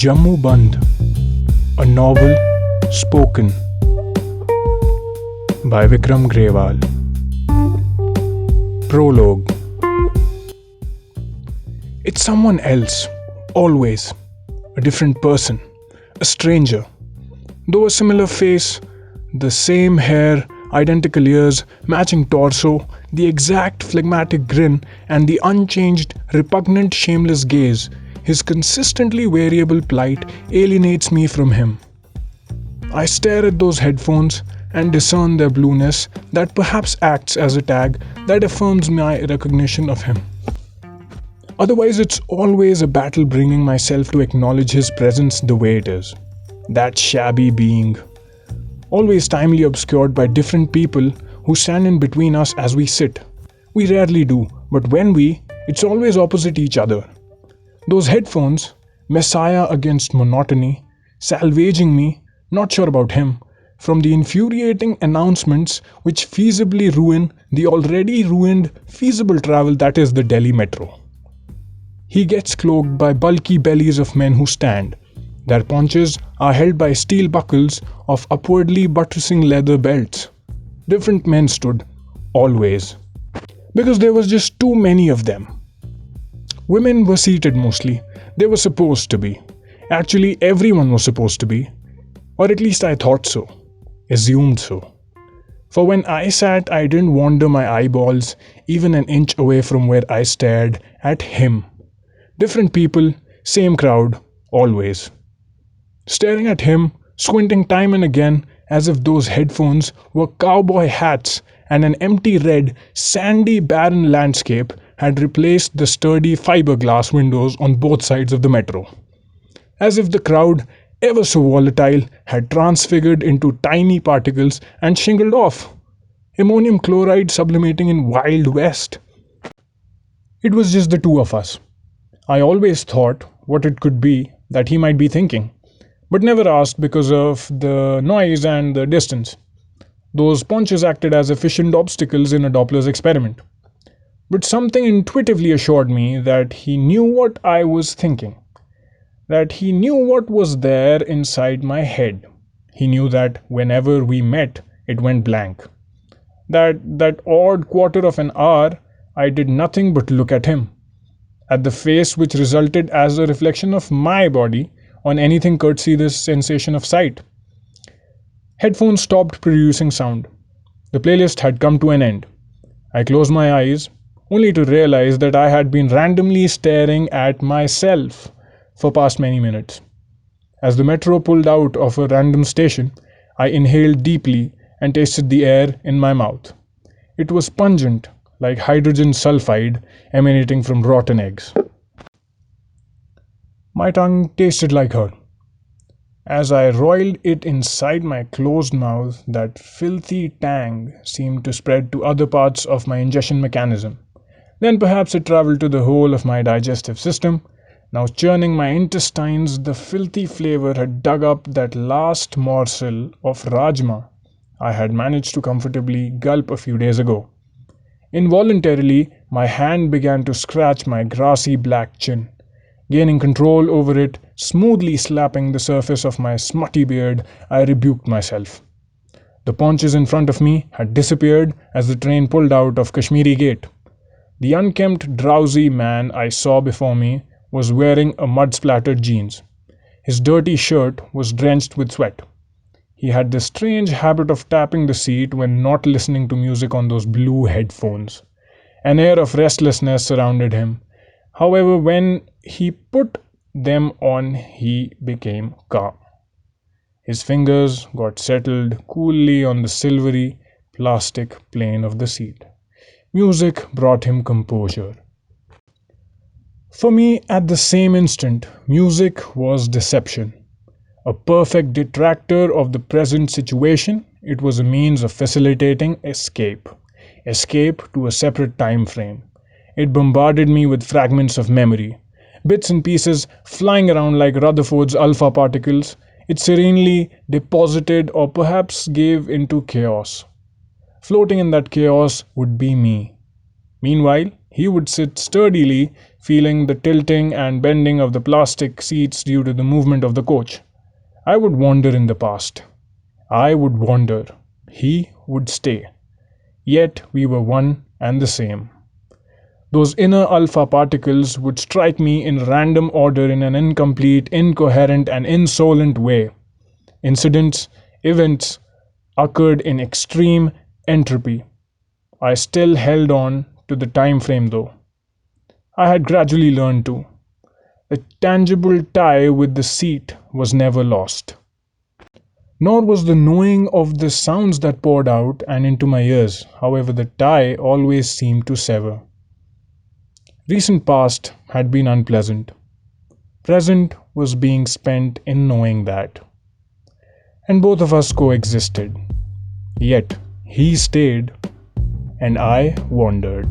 Jammu Band, a novel spoken by Vikram Grewal. Prologue. It's someone else, always, a different person, a stranger. Though a similar face, the same hair, identical ears, matching torso, the exact phlegmatic grin, and the unchanged, repugnant, shameless gaze, his consistently variable plight alienates me from him. I stare at those headphones and discern their blueness that perhaps acts as a tag that affirms my recognition of him. Otherwise, it's always a battle bringing myself to acknowledge his presence the way it is. That shabby being, always timely obscured by different people who stand in between us as we sit. We rarely do, but when it's always opposite each other. Those headphones, messiah against monotony, salvaging me, not sure about him, from the infuriating announcements which feasibly ruin the already ruined feasible travel that is the Delhi metro. He gets cloaked by bulky bellies of men who stand. Their paunches are held by steel buckles of upwardly buttressing leather belts. Different men stood, always. Because there was just too many of them. Women were seated mostly. They were supposed to be. Actually, everyone was supposed to be. Or at least I thought so. Assumed so. For when I sat, I didn't wander my eyeballs even an inch away from where I stared at him. Different people, same crowd, always. Staring at him, squinting time and again as if those headphones were cowboy hats and an empty red, sandy, barren landscape had replaced the sturdy fiberglass windows on both sides of the metro. As if the crowd, ever so volatile, had transfigured into tiny particles and shingled off. Ammonium chloride sublimating in Wild West. It was just the two of us. I always thought what it could be that he might be thinking, but never asked because of the noise and the distance. Those ponchos acted as efficient obstacles in a Doppler's experiment. But something intuitively assured me that he knew what I was thinking. That he knew what was there inside my head. He knew that whenever we met, it went blank. That odd quarter of an hour, I did nothing but look at him. At the face which resulted as a reflection of my body on anything courtesy this sensation of sight. Headphones stopped producing sound. The playlist had come to an end. I closed my eyes, only to realize that I had been randomly staring at myself for past many minutes. As the metro pulled out of a random station, I inhaled deeply and tasted the air in my mouth. It was pungent, like hydrogen sulfide emanating from rotten eggs. My tongue tasted like her. As I roiled it inside my closed mouth, that filthy tang seemed to spread to other parts of my ingestion mechanism. Then perhaps it traveled to the whole of my digestive system. Now churning my intestines, the filthy flavor had dug up that last morsel of rajma I had managed to comfortably gulp a few days ago. Involuntarily, my hand began to scratch my grassy black chin. Gaining control over it, smoothly slapping the surface of my smutty beard, I rebuked myself. The paunches in front of me had disappeared as the train pulled out of Kashmiri Gate. The unkempt, drowsy man I saw before me was wearing a mud-splattered jeans. His dirty shirt was drenched with sweat. He had this strange habit of tapping the seat when not listening to music on those blue headphones. An air of restlessness surrounded him. However, when he put them on, he became calm. His fingers got settled coolly on the silvery plastic plane of the seat. Music brought him composure. For me, at the same instant, music was deception. A perfect detractor of the present situation, it was a means of facilitating escape. Escape to a separate time frame. It bombarded me with fragments of memory. Bits and pieces flying around like Rutherford's alpha particles. It serenely deposited or perhaps gave into chaos. Floating in that chaos would be me. Meanwhile, he would sit sturdily, feeling the tilting and bending of the plastic seats due to the movement of the coach. I would wander in the past. I would wander. He would stay. Yet we were one and the same. Those inner alpha particles would strike me in random order in an incomplete, incoherent, and insolent way. Incidents, events occurred in extreme entropy. I still held on to the time frame though. I had gradually learned to. The tangible tie with the seat was never lost. Nor was the knowing of the sounds that poured out and into my ears. However, the tie always seemed to sever. Recent past had been unpleasant. Present was being spent in knowing that. And both of us coexisted. Yet he stayed and I wandered.